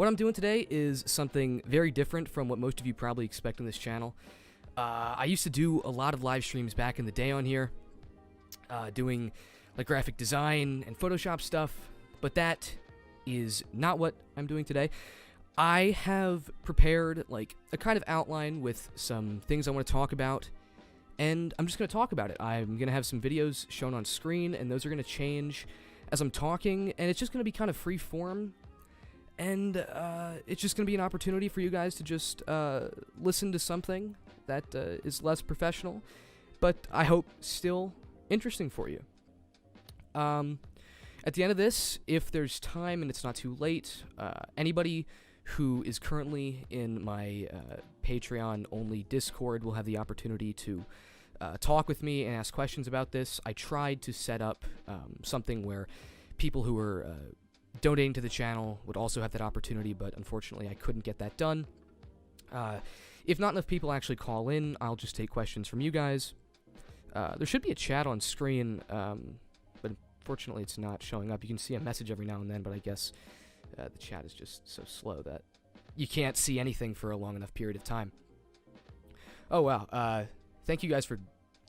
What I'm doing today is something very different from what most of you probably expect on this channel. I used to do a lot of live streams back in the day on here, doing like graphic design and Photoshop stuff, but that is not what I'm doing today. I have prepared like a kind of outline with some things I want to talk about, and I'm just going to talk about it. I'm going to have some videos shown on screen, and those are going to change as I'm talking, and it's just going to be kind of free form. And it's just going to be an opportunity for you guys to just listen to something that is less professional, but I hope still interesting for you. At the end of this, if there's time and it's not too late, anybody who is currently in my Patreon-only Discord will have the opportunity to talk with me and ask questions about this. I tried to set up something where people who were donating to the channel would also have that opportunity, but unfortunately I couldn't get that done. If not enough people actually call in, I'll just take questions from you guys. There should be a chat on screen, but unfortunately it's not showing up. You can see a message every now and then, but I guess the chat is just so slow that you can't see anything for a long enough period of time. Oh wow, thank you guys for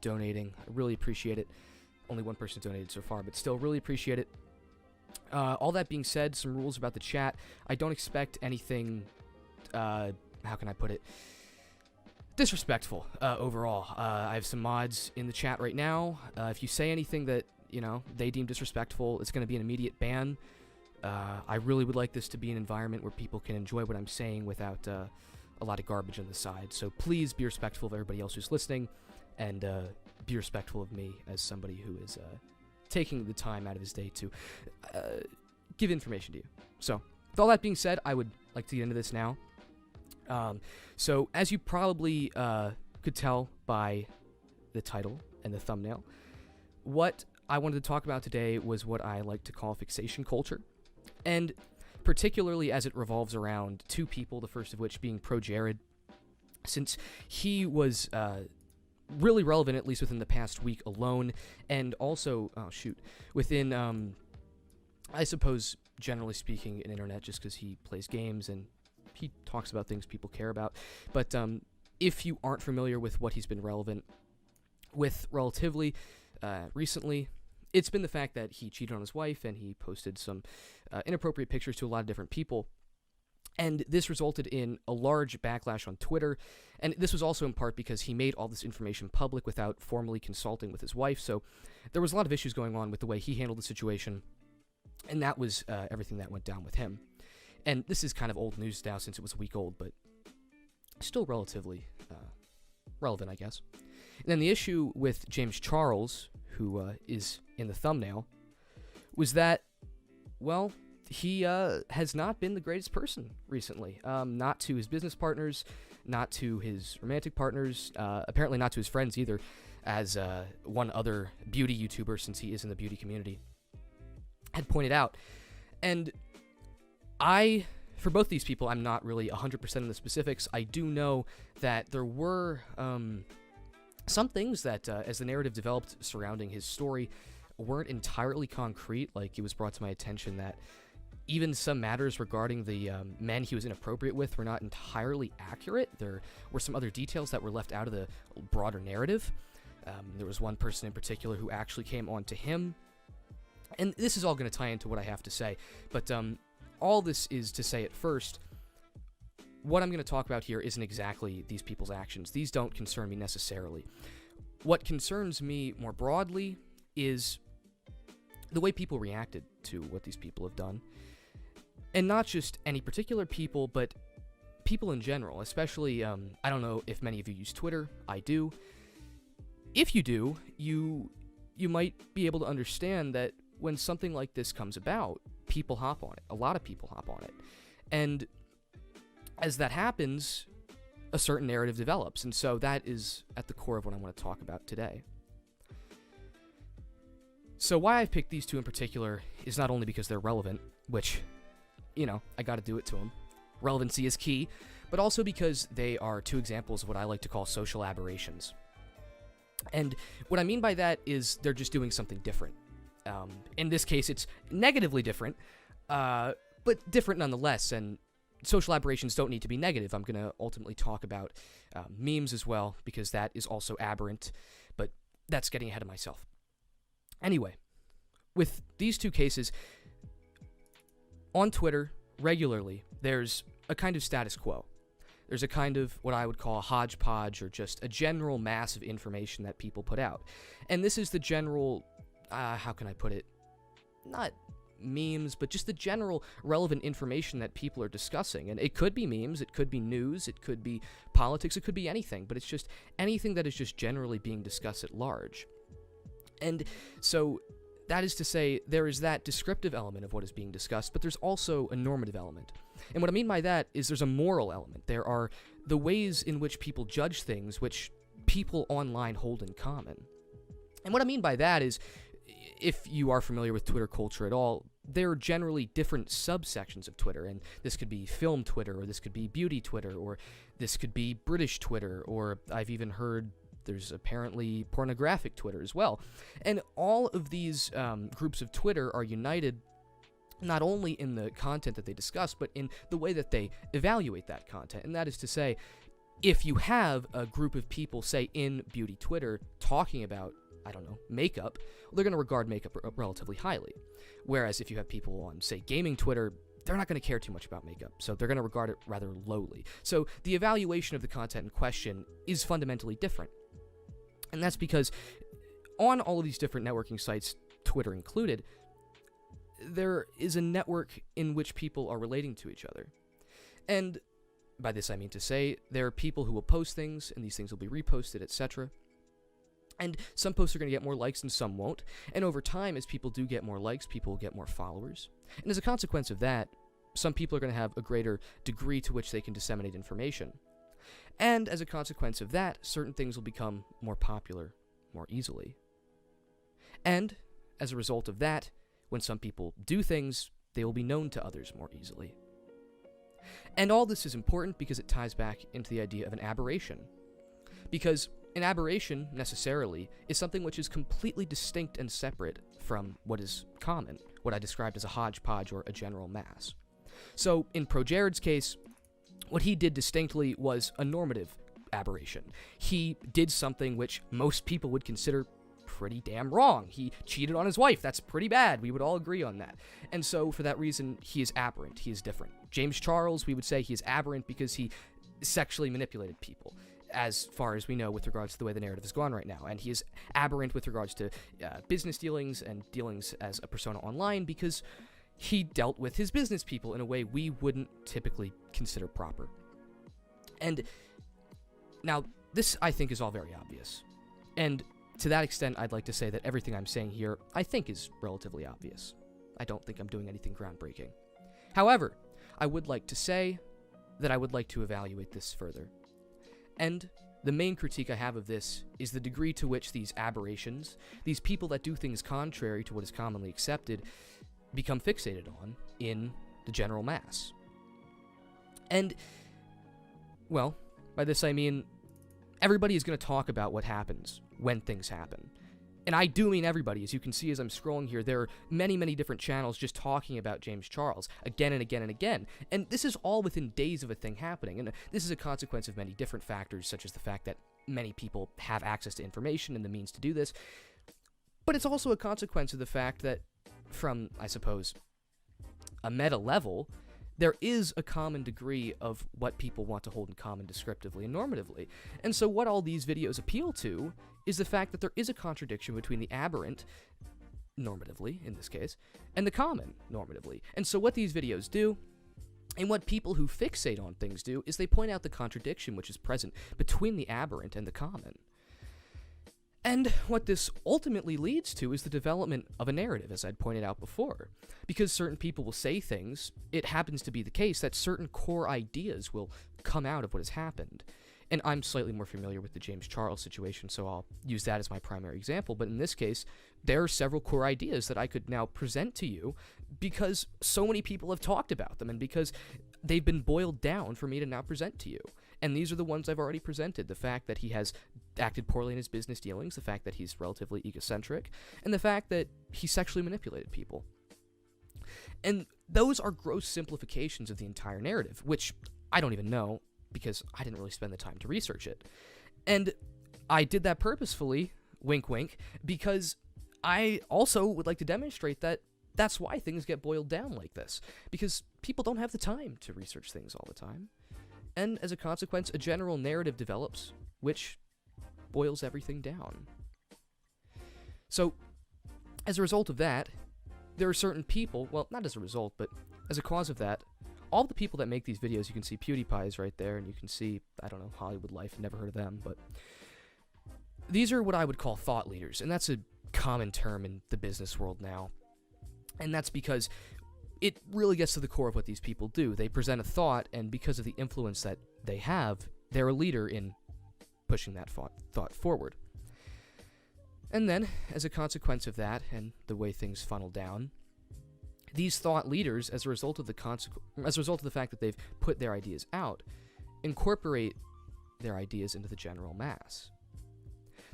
donating. I really appreciate it. Only one person donated so far, but still really appreciate it. All that being said, some rules about the chat. I don't expect anything, how can I put it, disrespectful overall. I have some mods in the chat right now. If you say anything that, you know, they deem disrespectful, it's going to be an immediate ban. I really would like this to be an environment where people can enjoy what I'm saying without a lot of garbage on the side. So please be respectful of everybody else who's listening, and be respectful of me as somebody who is taking the time out of his day to give information to you. So, with all that being said, I would like to get into this now. So, as you probably could tell by the title and the thumbnail, what I wanted to talk about today was what I like to call fixation culture, and particularly as it revolves around two people, the first of which being Pro Jared, since he was really relevant, at least within the past week alone, and also, within, I suppose, generally speaking, in internet, just because he plays games and he talks about things people care about. But if you aren't familiar with what he's been relevant with relatively recently, it's been the fact that he cheated on his wife and he posted some inappropriate pictures to a lot of different people. And this resulted in a large backlash on Twitter, and this was also in part because he made all this information public without formally consulting with his wife, so there was a lot of issues going on with the way he handled the situation, and that was everything that went down with him. And this is kind of old news now since it was a week old, but still relatively relevant, I guess. And then the issue with James Charles, who is in the thumbnail, was that, well, he has not been the greatest person recently. Not to his business partners, not to his romantic partners, apparently not to his friends either, as one other beauty YouTuber, since he is in the beauty community, had pointed out. And for both these people, I'm not really 100% in the specifics. I do know that there were some things that, as the narrative developed surrounding his story, weren't entirely concrete. Like, it was brought to my attention that even some matters regarding the men he was inappropriate with were not entirely accurate. There were some other details that were left out of the broader narrative. There was one person in particular who actually came on to him. And this is all going to tie into what I have to say. But all this is to say at first, what I'm going to talk about here isn't exactly these people's actions. These don't concern me necessarily. What concerns me more broadly is the way people reacted to what these people have done. And not just any particular people, but people in general, especially, I don't know if many of you use Twitter. I do. If you do, you might be able to understand that when something like this comes about, people hop on it. A lot of people hop on it. And as that happens, a certain narrative develops. And so that is at the core of what I want to talk about today. So why I've picked these two in particular is not only because they're relevant, which, you know, I gotta do it to them. Relevancy is key, but also because they are two examples of what I like to call social aberrations. And what I mean by that is they're just doing something different. In this case, it's negatively different, but different nonetheless. And social aberrations don't need to be negative. I'm going to ultimately talk about memes as well, because that is also aberrant, but that's getting ahead of myself. Anyway, with these two cases, on Twitter, regularly, there's a kind of status quo. There's a kind of what I would call a hodgepodge, or just a general mass of information that people put out. And this is the general, how can I put it? Not memes, but just the general relevant information that people are discussing. And it could be memes, it could be news, it could be politics, it could be anything, but it's just anything that is just generally being discussed at large. And so that is to say, there is that descriptive element of what is being discussed, but there's also a normative element. And what I mean by that is there's a moral element. There are the ways in which people judge things, which people online hold in common. And what I mean by that is, if you are familiar with Twitter culture at all, there are generally different subsections of Twitter, and this could be film Twitter, or this could be beauty Twitter, or this could be British Twitter, or I've even heard there's apparently pornographic Twitter as well. And all of these groups of Twitter are united not only in the content that they discuss, but in the way that they evaluate that content. And that is to say, if you have a group of people, say, in beauty Twitter talking about, I don't know, makeup, they're going to regard makeup relatively highly. Whereas if you have people on, say, gaming Twitter, they're not going to care too much about makeup, so they're going to regard it rather lowly. So the evaluation of the content in question is fundamentally different. And that's because on all of these different networking sites, Twitter included, there is a network in which people are relating to each other. And by this I mean to say, there are people who will post things, and these things will be reposted, etc. And some posts are going to get more likes and some won't. And over time, as people do get more likes, people will get more followers. And as a consequence of that, some people are going to have a greater degree to which they can disseminate information. And as a consequence of that, certain things will become more popular more easily. And as a result of that, when some people do things, they will be known to others more easily. And all this is important because it ties back into the idea of an aberration. Because an aberration, necessarily, is something which is completely distinct and separate from what is common, what I described as a hodgepodge or a general mass. So, in ProJared's case, what he did distinctly was a normative aberration. He did something which most people would consider pretty damn wrong. He cheated on his wife. That's pretty bad. We would all agree on that. And so, for that reason, he is aberrant. He is different. James Charles, we would say he is aberrant because he sexually manipulated people, as far as we know with regards to the way the narrative has gone right now. And he is aberrant with regards to business dealings and dealings as a persona online because he dealt with his business people in a way we wouldn't typically consider proper. And now, this, I think, is all very obvious. And to that extent, I'd like to say that everything I'm saying here, I think, is relatively obvious. I don't think I'm doing anything groundbreaking. However, I would like to say that I would like to evaluate this further. And the main critique I have of this is the degree to which these aberrations, these people that do things contrary to what is commonly accepted, become fixated on in the general mass. And, well, by this I mean, everybody is going to talk about what happens when things happen. And I do mean everybody. As you can see as I'm scrolling here, there are many, many different channels just talking about James Charles again and again and again. And this is all within days of a thing happening. And this is a consequence of many different factors, such as the fact that many people have access to information and the means to do this. But it's also a consequence of the fact that from, I suppose, a meta level, there is a common degree of what people want to hold in common descriptively and normatively. And so what all these videos appeal to is the fact that there is a contradiction between the aberrant, normatively in this case, and the common, normatively. And so what these videos do, and what people who fixate on things do, is they point out the contradiction which is present between the aberrant and the common. And what this ultimately leads to is the development of a narrative, as I'd pointed out before. Because certain people will say things, it happens to be the case that certain core ideas will come out of what has happened. And I'm slightly more familiar with the James Charles situation, so I'll use that as my primary example. But in this case, there are several core ideas that I could now present to you because so many people have talked about them and because they've been boiled down for me to now present to you. And these are the ones I've already presented. The fact that he has acted poorly in his business dealings, the fact that he's relatively egocentric, and the fact that he sexually manipulated people. And those are gross simplifications of the entire narrative, which I don't even know because I didn't really spend the time to research it. And I did that purposefully, wink wink, because I also would like to demonstrate that that's why things get boiled down like this, because people don't have the time to research things all the time. And as a consequence, a general narrative develops, which boils everything down. So, as a result of that, there are certain people, well, not as a result, but as a cause of that, all the people that make these videos, you can see PewDiePie is right there, and you can see, I don't know, Hollywood Life, never heard of them, but these are what I would call thought leaders, and that's a common term in the business world now. And that's because it really gets to the core of what these people do. They present a thought, and because of the influence that they have, they're a leader in pushing that thought forward. And then, as a consequence of that, and the way things funnel down, these thought leaders, as a result of the fact that they've put their ideas out, incorporate their ideas into the general mass.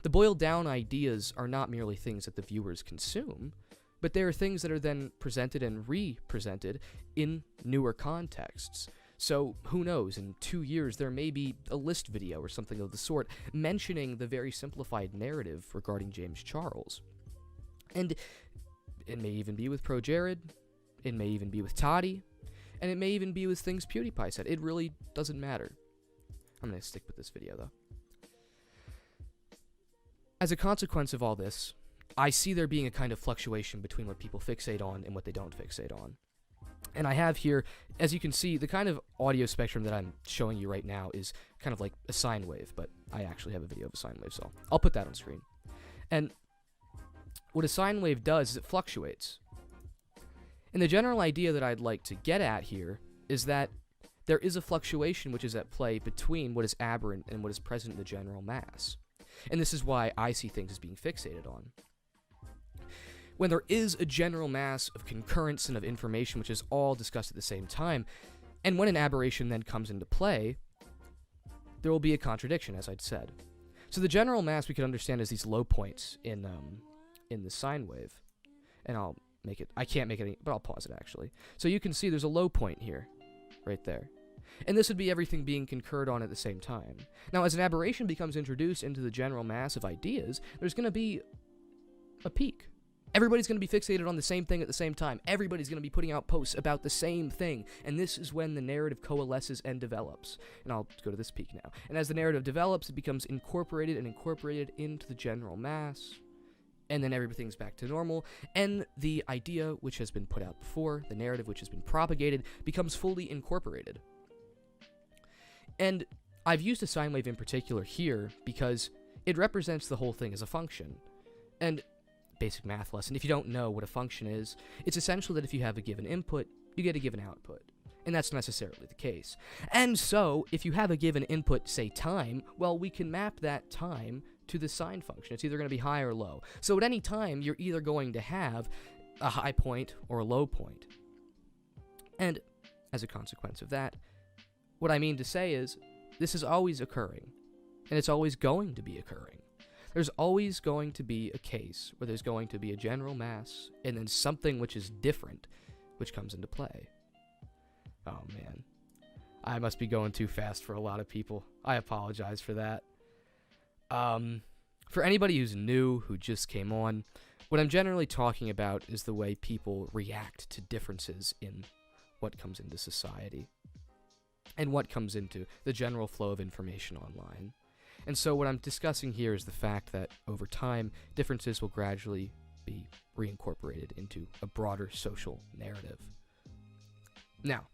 The boiled down ideas are not merely things that the viewers consume, but they are things that are then presented and re-presented in newer contexts. So, who knows, in 2 years there may be a list video or something of the sort mentioning the very simplified narrative regarding James Charles. And it may even be with Pro Jared, it may even be with Toddy, and it may even be with things PewDiePie said. It really doesn't matter. I'm going to stick with this video, though. As a consequence of all this, I see there being a kind of fluctuation between what people fixate on and what they don't fixate on. And I have here, as you can see, the kind of audio spectrum that I'm showing you right now is kind of like a sine wave, but I actually have a video of a sine wave, so I'll put that on screen. And what a sine wave does is it fluctuates. And the general idea that I'd like to get at here is that there is a fluctuation which is at play between what is aberrant and what is present in the general mass. And this is why I see things as being fixated on. When there is a general mass of concurrence and of information which is all discussed at the same time, and when an aberration then comes into play, there will be a contradiction, as I'd said. So the general mass we could understand as these low points in the sine wave. And I'll make it, I can't make it any, but I'll pause it actually. So you can see there's a low point here, right there. And this would be everything being concurred on at the same time. Now, as an aberration becomes introduced into the general mass of ideas, there's going to be a peak. Everybody's going to be fixated on the same thing at the same time. Everybody's going to be putting out posts about the same thing. And this is when the narrative coalesces and develops. And I'll go to this peak now. And as the narrative develops, it becomes incorporated into the general mass. And then everything's back to normal. And the idea which has been put out before, the narrative which has been propagated, becomes fully incorporated. And I've used a sine wave in particular here because it represents the whole thing as a function. And basic math lesson, if you don't know what a function is, it's essential that if you have a given input, you get a given output. And that's necessarily the case. And so, if you have a given input, say time, well, we can map that time to the sine function. It's either going to be high or low. So at any time, you're either going to have a high point or a low point. And as a consequence of that, what I mean to say is, this is always occurring, and it's always going to be occurring. There's always going to be a case where there's going to be a general mass, and then something which is different, which comes into play. Oh man, I must be going too fast for a lot of people. I apologize for that. For anybody who's new, who just came on, what I'm generally talking about is the way people react to differences in what comes into society and what comes into the general flow of information online. And so what I'm discussing here is the fact that over time, differences will gradually be reincorporated into a broader social narrative. Now,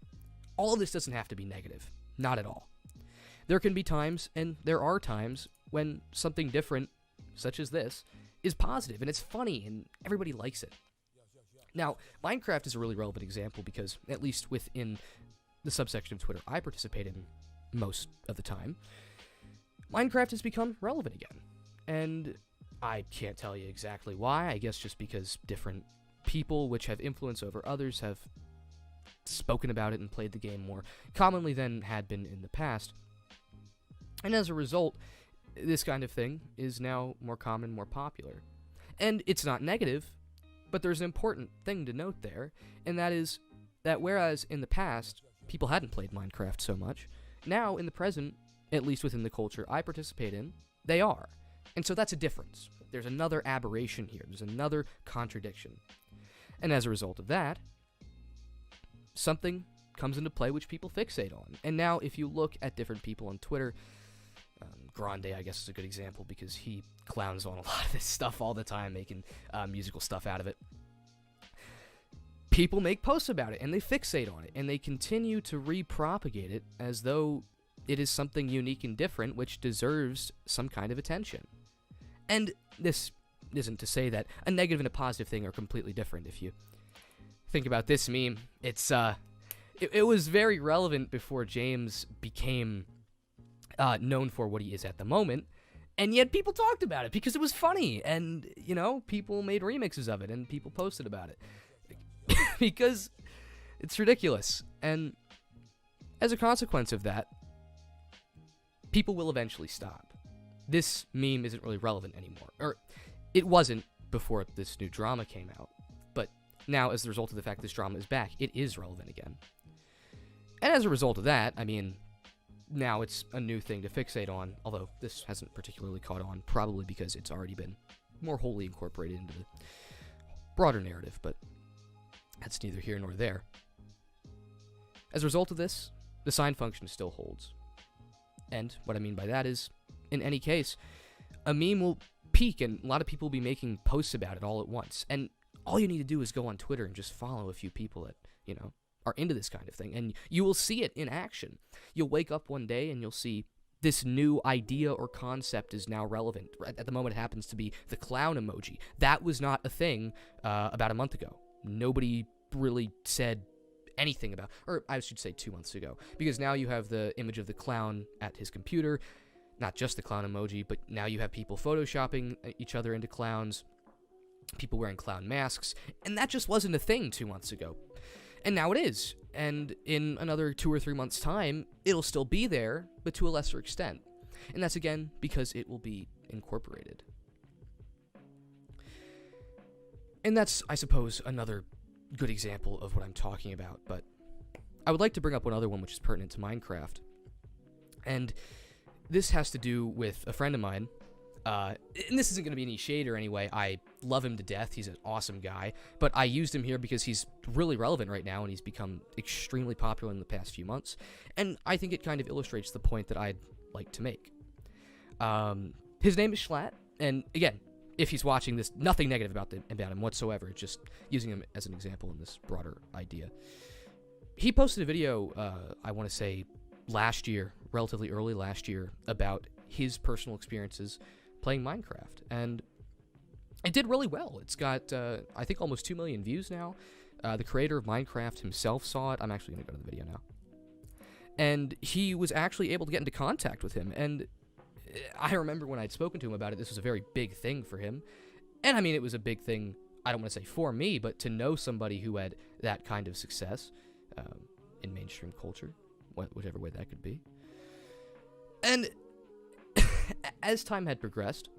all of this doesn't have to be negative. Not at all. There can be times, and there are times, when something different, such as this, is positive, and it's funny, and everybody likes it. Now, Minecraft is a really relevant example because, at least within the subsection of Twitter I participate in most of the time, Minecraft has become relevant again. And I can't tell you exactly why. I guess just because different people which have influence over others have spoken about it and played the game more commonly than had been in the past. And as a result, this kind of thing is now more common, more popular. And it's not negative, but there's an important thing to note there, and that is that whereas in the past, people hadn't played Minecraft so much, now in the present, at least within the culture I participate in, they are. And so that's a difference. There's another aberration here. There's another contradiction. And as a result of that, something comes into play which people fixate on. And now if you look at different people on Twitter, Grande, I guess, is a good example because he clowns on a lot of this stuff all the time, making musical stuff out of it. People make posts about it, and they fixate on it, and they continue to repropagate it as though it is something unique and different which deserves some kind of attention. And this isn't to say that a negative and a positive thing are completely different. If you think about this meme, it was very relevant before James became known for what he is at the moment, and yet people talked about it because it was funny, and, you know, people made remixes of it, and people posted about it. Because it's ridiculous. And as a consequence of that, people will eventually stop. This meme isn't really relevant anymore. Or, it wasn't before this new drama came out. But now, as a result of the fact this drama is back, it is relevant again. And as a result of that, I mean, now it's a new thing to fixate on, although this hasn't particularly caught on, probably because it's already been more wholly incorporated into the broader narrative, but that's neither here nor there. As a result of this, the sign function still holds. And what I mean by that is, in any case, a meme will peak and a lot of people will be making posts about it all at once. And all you need to do is go on Twitter and just follow a few people that, you know, are into this kind of thing. And you will see it in action. You'll wake up one day and you'll see this new idea or concept is now relevant. At the moment, it happens to be the clown emoji. That was not a thing about a month ago. Nobody really said anything about, or I should say 2 months ago, because now you have the image of the clown at his computer, not just the clown emoji, but now you have people photoshopping each other into clowns, people wearing clown masks, and that just wasn't a thing 2 months ago. And now it is, and in another 2 or 3 months' time, it'll still be there, but to a lesser extent. And that's again because it will be incorporated. And that's, I suppose, another good example of what I'm talking about, but I would like to bring up one other one which is pertinent to Minecraft. And this has to do with a friend of mine, and this isn't going to be any shade or anyway. I love him to death. He's an awesome guy, but I used him here because he's really relevant right now, and he's become extremely popular in the past few months, and I think it kind of illustrates the point that I'd like to make. His name is Schlatt, and again, if he's watching this, nothing negative about him whatsoever. It's just using him as an example in this broader idea. He posted a video, I want to say last year, relatively early last year, about his personal experiences playing Minecraft. And it did really well. It's got, I think, almost 2 million views now. The creator of Minecraft himself saw it. I'm actually going to go to the video now. And he was actually able to get into contact with him. And I remember when I'd spoken to him about it, this was a very big thing for him. And I mean, it was a big thing, I don't want to say for me, but to know somebody who had that kind of success in mainstream culture, whichever way that could be. And as time had progressed,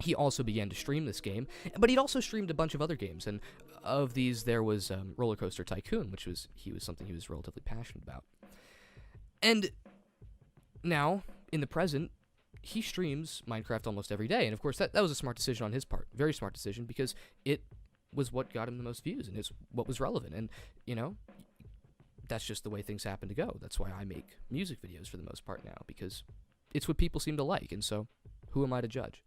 he also began to stream this game, but he'd also streamed a bunch of other games, and of these there was Roller Coaster Tycoon, which was something he was relatively passionate about. And now, in the present, he streams Minecraft almost every day, and of course that was a smart decision on his part, very smart decision, because it was what got him the most views, and it's what was relevant, and, you know, that's just the way things happen to go. That's why I make music videos for the most part now, because it's what people seem to like, and so who am I to judge?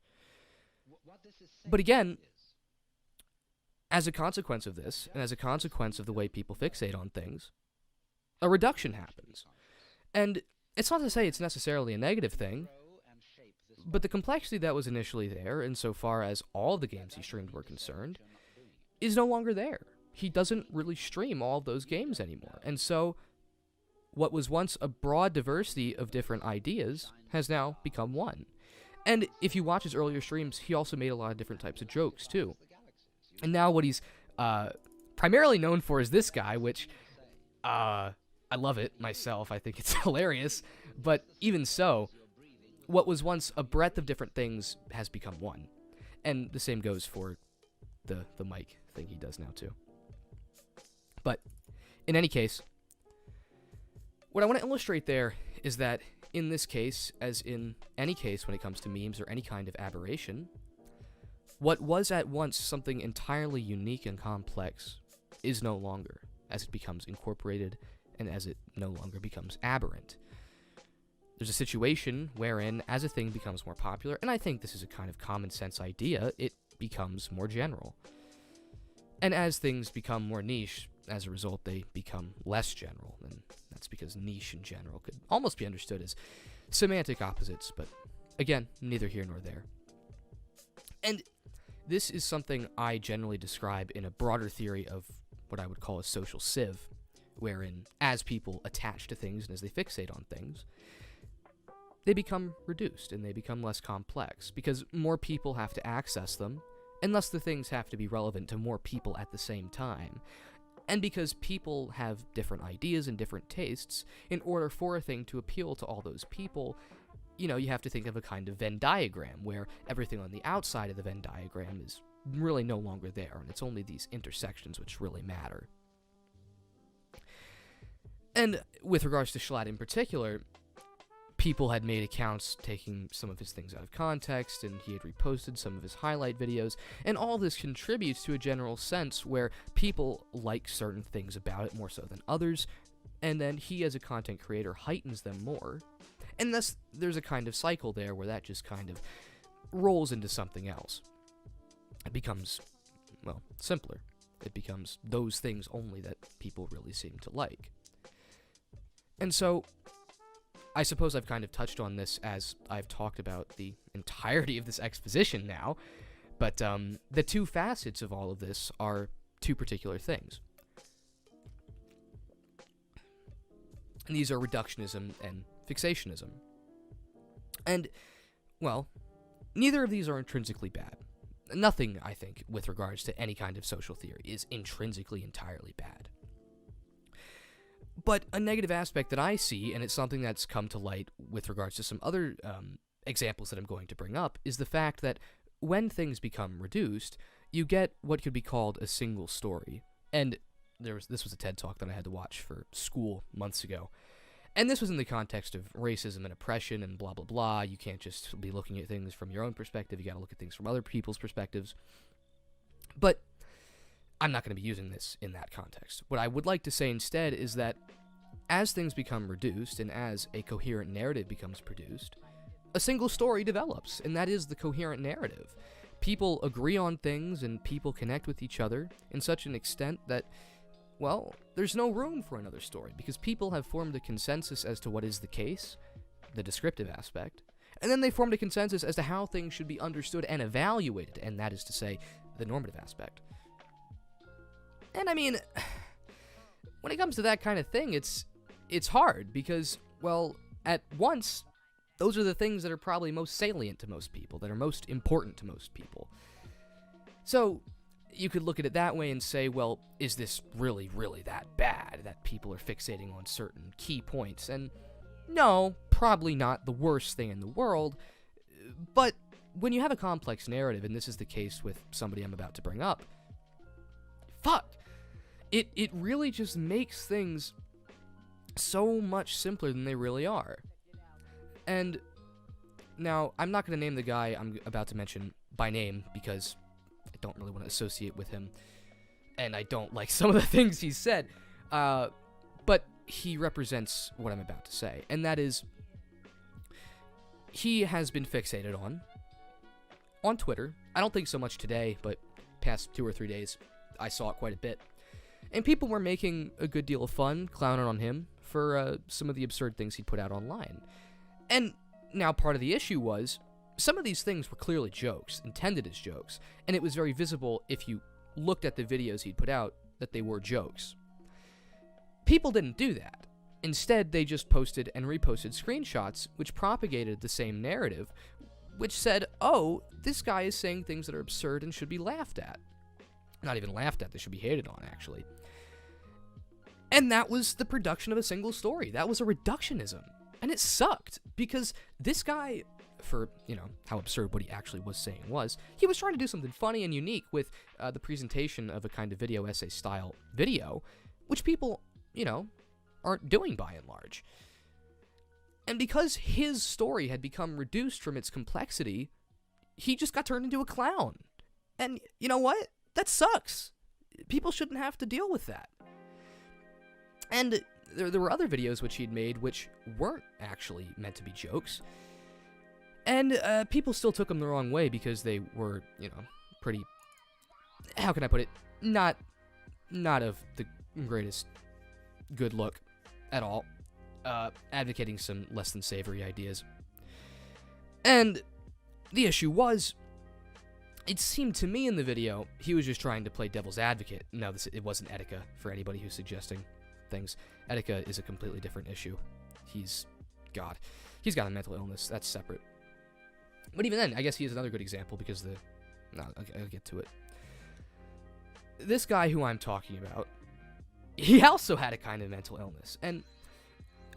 But again, as a consequence of this, and as a consequence of the way people fixate on things, a reduction happens. And it's not to say it's necessarily a negative thing, but the complexity that was initially there, insofar as all the games he streamed were concerned, is no longer there. He doesn't really stream all of those games anymore. And so, what was once a broad diversity of different ideas has now become one. And if you watch his earlier streams, he also made a lot of different types of jokes, too. And now what he's primarily known for is this guy, which, I love it myself. I think it's hilarious. But even so, what was once a breadth of different things has become one. And the same goes for the mic thing he does now, too. But In any case, what I want to illustrate there is that in this case, as in any case when it comes to memes or any kind of aberration, what was at once something entirely unique and complex is no longer, as it becomes incorporated and as it no longer becomes aberrant. There's a situation wherein, as a thing becomes more popular, and I think this is a kind of common sense idea, it becomes more general. And as things become more niche, as a result, they become less general, and that's because niche and general could almost be understood as semantic opposites, but again, neither here nor there. And this is something I generally describe in a broader theory of what I would call a social sieve, wherein as people attach to things and as they fixate on things, they become reduced and they become less complex, because more people have to access them, and thus the things have to be relevant to more people at the same time. And because people have different ideas and different tastes, in order for a thing to appeal to all those people, you have to think of a kind of Venn diagram, where everything on the outside of the Venn diagram is really no longer there, and it's only these intersections which really matter. And with regards to Schlatt in particular, people had made accounts taking some of his things out of context, and he had reposted some of his highlight videos, and all this contributes to a general sense where people like certain things about it more so than others, and then he as a content creator heightens them more. And thus, there's a kind of cycle there where that just kind of rolls into something else. It becomes, simpler. It becomes those things only that people really seem to like. And so, I suppose I've kind of touched on this as I've talked about the entirety of this exposition now, but the two facets of all of this are two particular things. And these are reductionism and fixationism. And, neither of these are intrinsically bad. Nothing, I think, with regards to any kind of social theory is intrinsically entirely bad. But a negative aspect that I see, and it's something that's come to light with regards to some other examples that I'm going to bring up, is the fact that when things become reduced, you get what could be called a single story. And this was a TED Talk that I had to watch for school months ago. And this was in the context of racism and oppression and blah, blah, blah. You can't just be looking at things from your own perspective. You got to look at things from other people's perspectives. But I'm not going to be using this in that context. What I would like to say instead is that as things become reduced and as a coherent narrative becomes produced, a single story develops, and that is the coherent narrative. People agree on things and people connect with each other in such an extent that, there's no room for another story, because people have formed a consensus as to what is the case, the descriptive aspect, and then they formed a consensus as to how things should be understood and evaluated, and that is to say, the normative aspect. And I mean, when it comes to that kind of thing, it's hard, because, at once, those are the things that are probably most salient to most people, that are most important to most people. So, you could look at it that way and say, is this really, really that bad that people are fixating on certain key points? And no, probably not the worst thing in the world, but when you have a complex narrative, and this is the case with somebody I'm about to bring up, it really just makes things so much simpler than they really are. And now, I'm not going to name the guy I'm about to mention by name, because I don't really want to associate with him, and I don't like some of the things he said, but he represents what I'm about to say, and that is, he has been fixated on Twitter. I don't think so much today, but past 2 or 3 days, I saw it quite a bit, and people were making a good deal of fun, clowning on him for some of the absurd things he put out online. And now part of the issue was, some of these things were clearly jokes, intended as jokes, and it was very visible if you looked at the videos he'd put out that they were jokes. People didn't do that. Instead, they just posted and reposted screenshots which propagated the same narrative, which said, this guy is saying things that are absurd and should be laughed at. Not even laughed at, they should be hated on, actually. And that was the production of a single story. That was a reductionism. And it sucked, because this guy, for, how absurd what he actually was saying was, he was trying to do something funny and unique with the presentation of a kind of video essay style video, which people aren't doing by and large. And because his story had become reduced from its complexity, he just got turned into a clown. And you know what? That sucks. People shouldn't have to deal with that. And there were other videos which he'd made which weren't actually meant to be jokes. And people still took them the wrong way because they were, pretty, how can I put it, not of the greatest good look at all, advocating some less than savory ideas. And the issue was, it seemed to me in the video, he was just trying to play devil's advocate. No, it wasn't Etika, for anybody who's suggesting things. Etika is a completely different issue. He's got a mental illness. That's separate. But even then, I guess he is another good example because I'll get to it. This guy who I'm talking about, he also had a kind of mental illness. And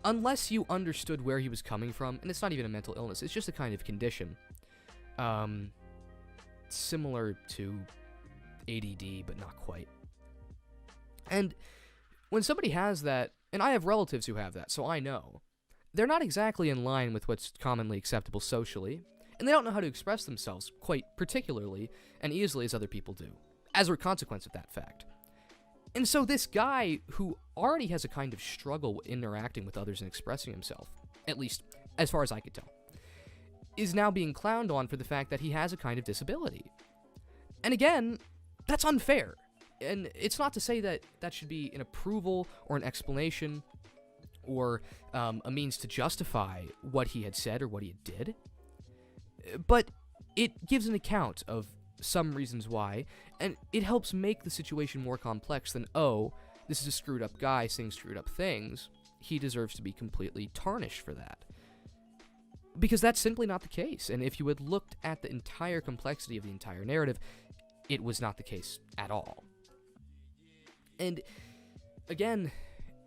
unless you understood where he was coming from, and it's not even a mental illness, it's just a kind of condition, similar to ADD, but not quite. And when somebody has that, and I have relatives who have that, so I know, they're not exactly in line with what's commonly acceptable socially, and they don't know how to express themselves quite particularly and easily as other people do, as a consequence of that fact. And so this guy, who already has a kind of struggle with interacting with others and expressing himself, at least as far as I could tell, is now being clowned on for the fact that he has a kind of disability. And again, that's unfair. And it's not to say that that should be an approval or an explanation or a means to justify what he had said or what he did. But it gives an account of some reasons why, and it helps make the situation more complex than, oh, this is a screwed up guy saying screwed up things. He deserves to be completely tarnished for that. Because that's simply not the case. And if you had looked at the entire complexity of the entire narrative, it was not the case at all. And again,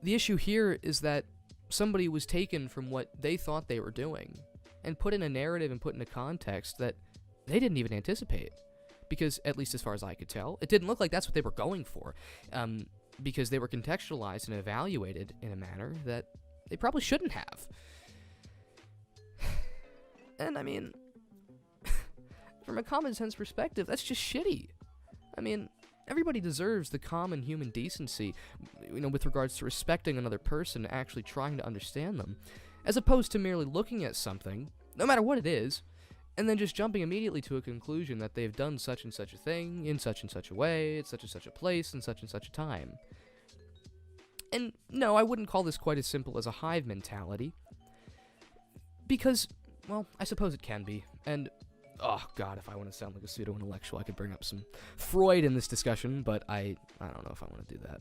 the issue here is that somebody was taken from what they thought they were doing and put in a narrative and put in a context that they didn't even anticipate. Because, at least as far as I could tell, it didn't look like that's what they were going for. Because they were contextualized and evaluated in a manner that they probably shouldn't have. And, I mean, from a common sense perspective, that's just shitty. I mean, everybody deserves the common human decency, with regards to respecting another person and actually trying to understand them, as opposed to merely looking at something, no matter what it is, and then just jumping immediately to a conclusion that they've done such and such a thing, in such and such a way, at such and such a place, in such and such a time. And no, I wouldn't call this quite as simple as a hive mentality, because, well, I suppose it can be, and, oh god, if I want to sound like a pseudo-intellectual, I could bring up some Freud in this discussion, but I don't know if I want to do that.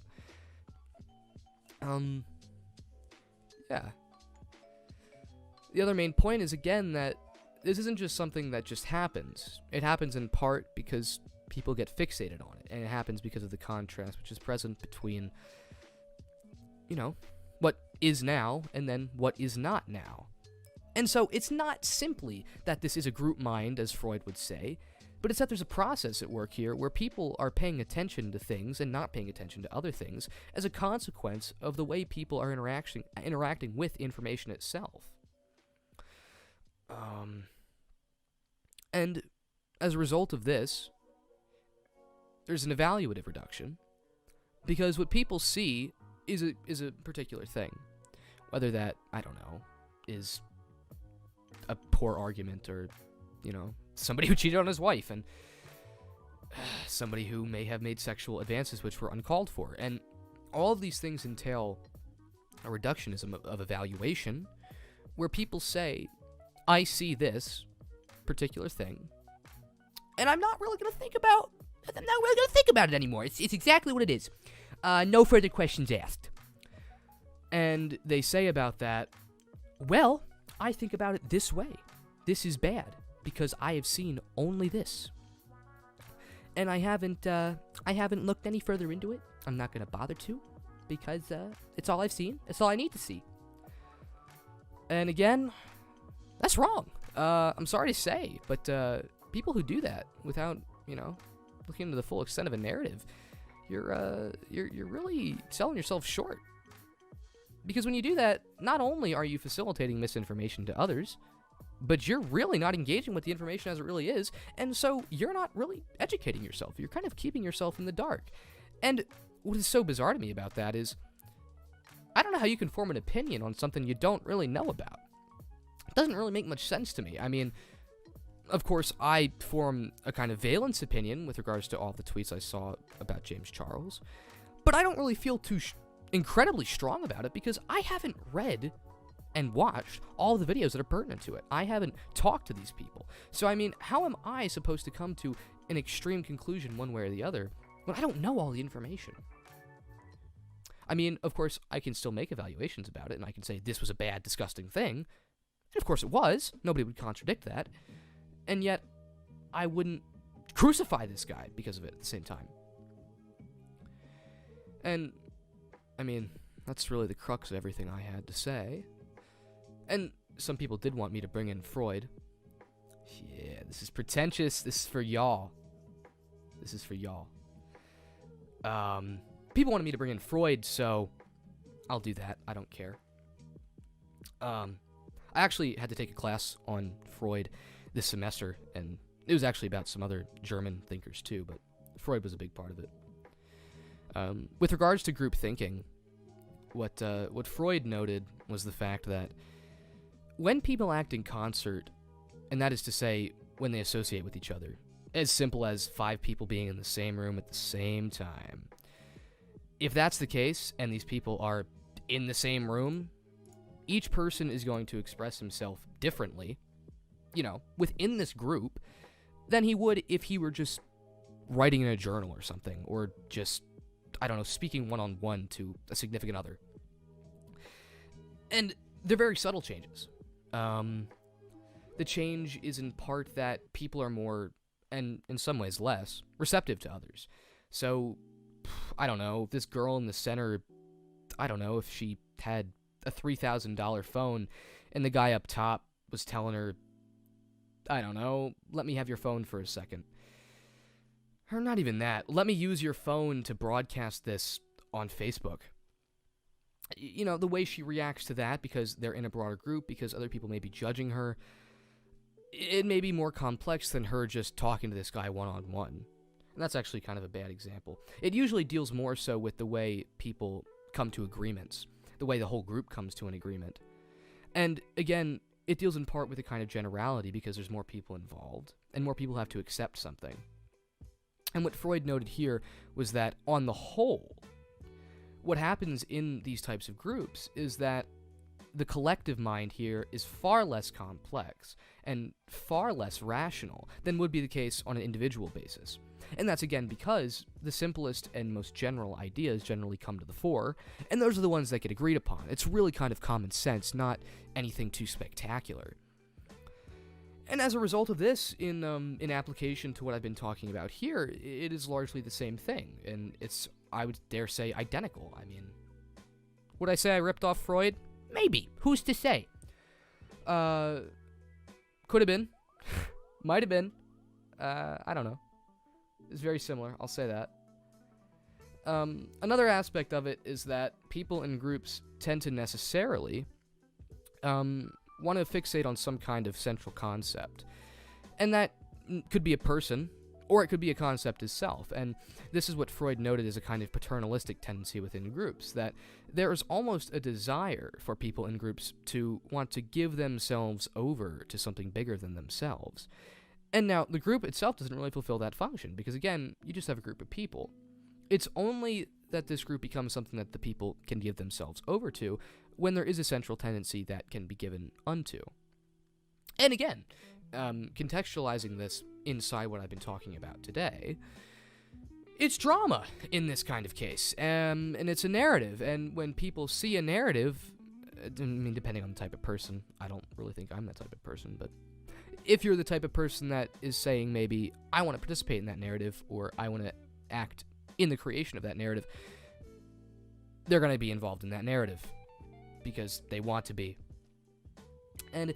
Yeah. The other main point is, again, that this isn't just something that just happens. It happens in part because people get fixated on it, and it happens because of the contrast which is present between, what is now and then what is not now. And so it's not simply that this is a group mind, as Freud would say, but it's that there's a process at work here where people are paying attention to things and not paying attention to other things as a consequence of the way people are interacting with information itself. And as a result of this, there's an evaluative reduction, because what people see is a particular thing. Whether that, I don't know, is a poor argument or, somebody who cheated on his wife and somebody who may have made sexual advances which were uncalled for. And all of these things entail a reductionism of evaluation where people say, I see this particular thing, and I'm not really going to think about it anymore. It's exactly what it is. No further questions asked. And they say about that, well, I think about it this way. This is bad, because I have seen only this. And I haven't looked any further into it. I'm not going to bother to, because it's all I've seen. It's all I need to see. And again, that's wrong. I'm sorry to say, but people who do that without, looking into the full extent of a narrative, you're really selling yourself short. Because when you do that, not only are you facilitating misinformation to others, but you're really not engaging with the information as it really is, and so you're not really educating yourself. You're kind of keeping yourself in the dark. And what is so bizarre to me about that is, I don't know how you can form an opinion on something you don't really know about. It doesn't really make much sense to me. I mean, of course, I form a kind of valence opinion with regards to all the tweets I saw about James Charles, but I don't really feel too incredibly strong about it because I haven't read and watched all the videos that are pertinent to it. I haven't talked to these people. So, I mean, how am I supposed to come to an extreme conclusion one way or the other when I don't know all the information? I mean, of course, I can still make evaluations about it, and I can say this was a bad, disgusting thing. And of course it was. Nobody would contradict that. And yet, I wouldn't crucify this guy because of it at the same time. And, I mean, that's really the crux of everything I had to say. And some people did want me to bring in Freud. Yeah, this is pretentious. This is for y'all. This is for y'all. People wanted me to bring in Freud, so I'll do that. I don't care. I actually had to take a class on Freud this semester, and it was actually about some other German thinkers too, but Freud was a big part of it. With regards to group thinking, what Freud noted was the fact that when people act in concert, and that is to say, when they associate with each other, as simple as 5 people being in the same room at the same time, if that's the case, and these people are in the same room, each person is going to express himself differently, within this group, than he would if he were just writing in a journal or something, or just, speaking one-on-one to a significant other. And they're very subtle changes. The change is in part that people are more, and in some ways less, receptive to others. So, I don't know, if this girl in the center, if she had a $3,000 phone, and the guy up top was telling her, let me have your phone for a second. Or not even that. Let me use your phone to broadcast this on Facebook. The way she reacts to that, because they're in a broader group, because other people may be judging her, it may be more complex than her just talking to this guy one-on-one. And that's actually kind of a bad example. It usually deals more so with the way people come to agreements, the way the whole group comes to an agreement. And again, it deals in part with a kind of generality because there's more people involved, and more people have to accept something. And what Freud noted here was that, on the whole, what happens in these types of groups is that the collective mind here is far less complex and far less rational than would be the case on an individual basis. And that's again because the simplest and most general ideas generally come to the fore, and those are the ones that get agreed upon. It's really kind of common sense, not anything too spectacular. And as a result of this, in application to what I've been talking about here, it is largely the same thing, and it's, I would dare say, identical. I mean, would I say I ripped off Freud? Maybe. Who's to say? Could have been. Might have been. I don't know. It's very similar, I'll say that. Another aspect of it is that people in groups tend to necessarily want to fixate on some kind of central concept. And that could be a person, or it could be a concept itself. And this is what Freud noted as a kind of paternalistic tendency within groups, that there is almost a desire for people in groups to want to give themselves over to something bigger than themselves. And now, the group itself doesn't really fulfill that function, because again, you just have a group of people. It's only that this group becomes something that the people can give themselves over to when there is a central tendency that can be given unto. And again, contextualizing this inside what I've been talking about today, it's drama in this kind of case, and it's a narrative, and when people see a narrative, I mean, depending on the type of person, I don't really think I'm that type of person, but if you're the type of person that is saying maybe, I want to participate in that narrative, or I want to act in the creation of that narrative, they're going to be involved in that narrative, because they want to be. And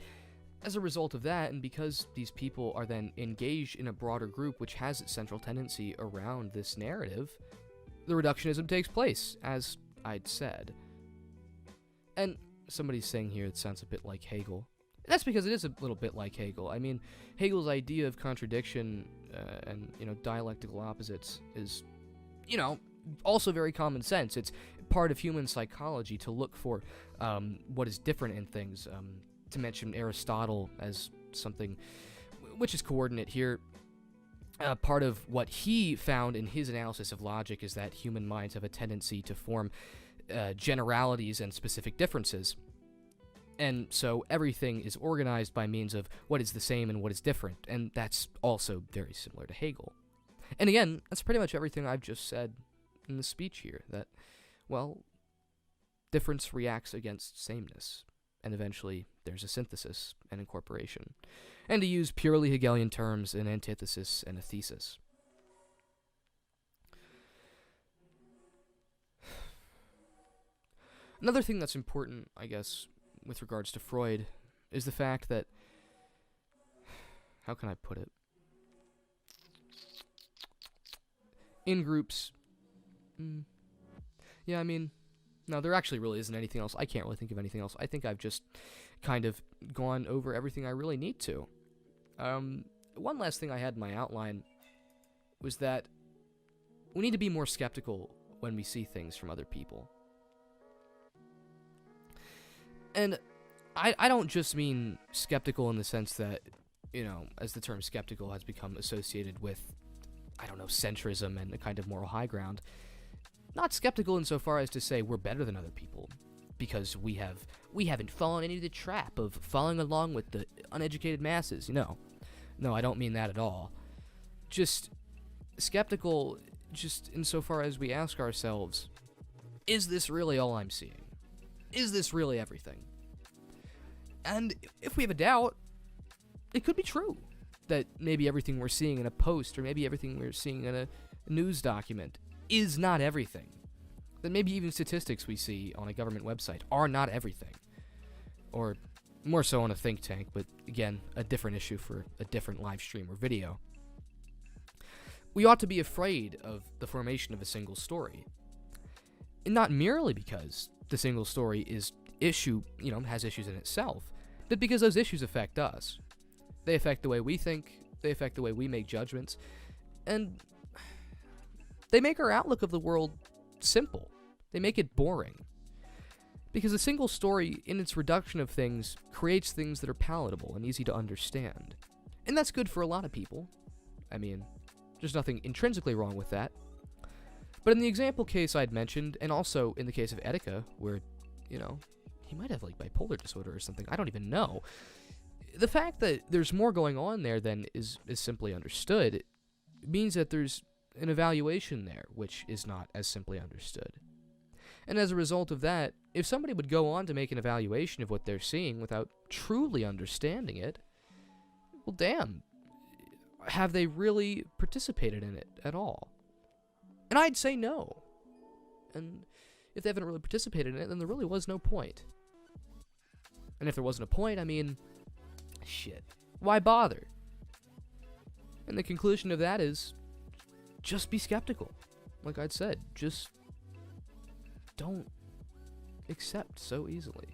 as a result of that, and because these people are then engaged in a broader group which has its central tendency around this narrative, the reductionism takes place, as I'd said. And somebody's saying here it sounds a bit like Hegel. That's because it is a little bit like Hegel. I mean, Hegel's idea of contradiction and, dialectical opposites is, also very common sense. It's part of human psychology to look for what is different in things. To mention Aristotle as something which is coordinate here, part of what he found in his analysis of logic is that human minds have a tendency to form generalities and specific differences. And so everything is organized by means of what is the same and what is different, and that's also very similar to Hegel. And again, that's pretty much everything I've just said in the speech here, that, well, difference reacts against sameness, and eventually there's a synthesis and incorporation. And to use purely Hegelian terms, an antithesis and a thesis. Another thing that's important, I guess, with regards to Freud, is the fact that, how can I put it? In groups, no, there actually really isn't anything else. I can't really think of anything else. I think I've just kind of gone over everything I really need to. One last thing I had in my outline was that we need to be more skeptical when we see things from other people. And I don't just mean skeptical in the sense that, as the term skeptical has become associated with, centrism and a kind of moral high ground. Not skeptical insofar as to say we're better than other people, because we haven't fallen into the trap of following along with the uneducated masses. No, I don't mean that at all. Just skeptical, just insofar as we ask ourselves, is this really all I'm seeing? Is this really everything? And if we have a doubt, it could be true that maybe everything we're seeing in a post or maybe everything we're seeing in a news document is not everything. That maybe even statistics we see on a government website are not everything. Or more so on a think tank, but again, a different issue for a different live stream or video. We ought to be afraid of the formation of a single story. And not merely because the single story has issues in itself, but because those issues affect us. They affect the way we think, they affect the way we make judgments, and they make our outlook of the world simple. They make it boring. Because a single story, in its reduction of things, creates things that are palatable and easy to understand. And that's good for a lot of people. I mean, there's nothing intrinsically wrong with that. But in the example case I'd mentioned, and also in the case of Etika, where, he might have, bipolar disorder or something, I don't even know. The fact that there's more going on there than is simply understood means that there's an evaluation there, which is not as simply understood. And as a result of that, if somebody would go on to make an evaluation of what they're seeing without truly understanding it, well, damn, have they really participated in it at all? And I'd say no. And if they haven't really participated in it, then there really was no point. And if there wasn't a point, shit, why bother? And the conclusion of that is, just be skeptical. Like I'd said, just don't accept so easily.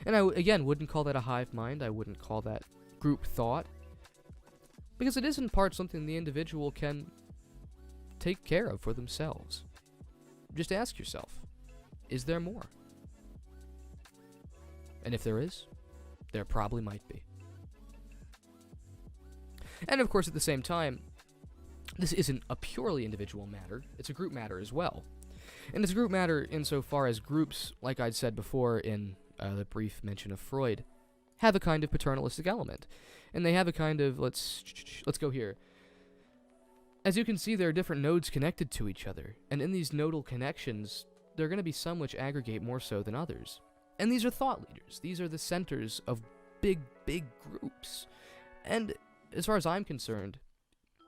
And I, again, wouldn't call that a hive mind. I wouldn't call that group thought. Because it is in part something the individual can take care of for themselves. Just ask yourself, is there more? And if there is, there probably might be. And of course, at the same time, this isn't a purely individual matter, it's a group matter as well. And it's a group matter insofar as groups, like I'd said before in the brief mention of Freud, have a kind of paternalistic element. And they have a kind of, let's go here. As you can see, there are different nodes connected to each other, and in these nodal connections, there are going to be some which aggregate more so than others. And these are thought leaders. These are the centers of big, big groups. And as far as I'm concerned,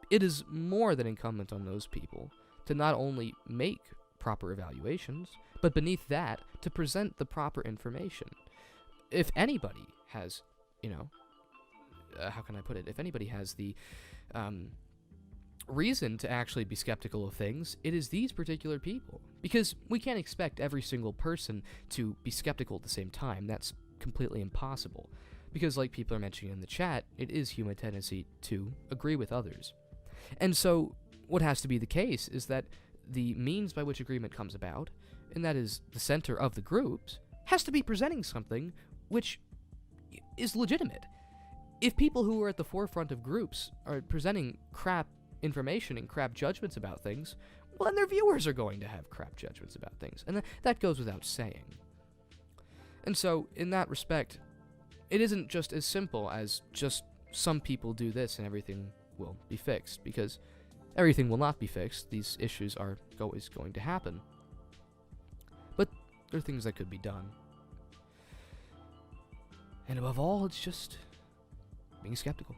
it is more than incumbent on those people to not only make proper evaluations, but beneath that, to present the proper information. If anybody has, how can I put it? If anybody has the reason to actually be skeptical of things, it is these particular people. Because we can't expect every single person to be skeptical at the same time. That's completely impossible. Because, like people are mentioning in the chat, it is human tendency to agree with others. And so, what has to be the case is that the means by which agreement comes about, and that is the center of the groups, has to be presenting something which is legitimate. If people who are at the forefront of groups are presenting crap information and crap judgments about things, well, then their viewers are going to have crap judgments about things, and that goes without saying. And so, in that respect, it isn't just as simple as just some people do this and everything will be fixed, because everything will not be fixed. These issues are always going to happen. But there are things that could be done. And above all, it's just being skeptical.